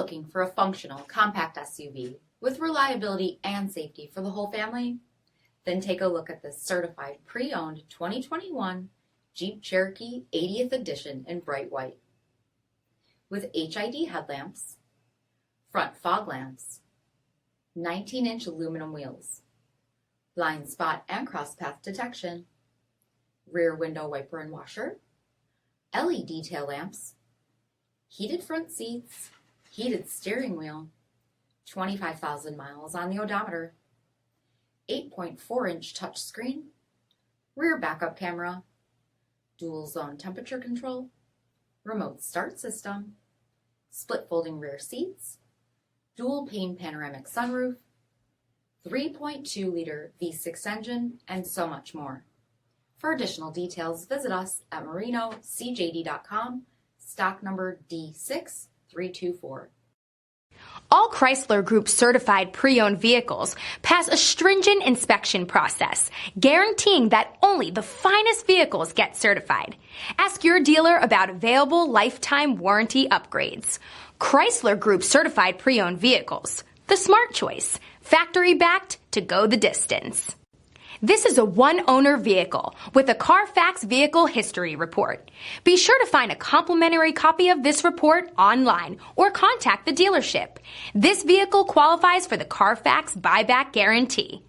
looking for a functional, compact SUV with reliability and safety for the whole family? Then take a look at this certified pre-owned 2021 Jeep Cherokee 80th Edition in bright white. With HID headlamps, front fog lamps, 19-inch aluminum wheels, blind spot and crosspath detection, rear window wiper and washer, LED tail lamps, heated front seats, heated steering wheel, 25,000 miles on the odometer, 8.4-inch touchscreen, rear backup camera, dual zone temperature control, remote start system, split folding rear seats, dual pane panoramic sunroof, 3.2-liter V6 engine, and so much more. For additional details, visit us at marinocjd.com, stock number D6324. All Chrysler Group certified pre-owned vehicles pass a stringent inspection process, guaranteeing that only the finest vehicles get certified. Ask your dealer about available lifetime warranty upgrades. Chrysler Group certified pre-owned vehicles, the smart choice, factory backed to go the distance. This is a one-owner vehicle with a CARFAX vehicle history report. Be sure to find a complimentary copy of this report online or contact the dealership. This vehicle qualifies for the CARFAX buyback guarantee.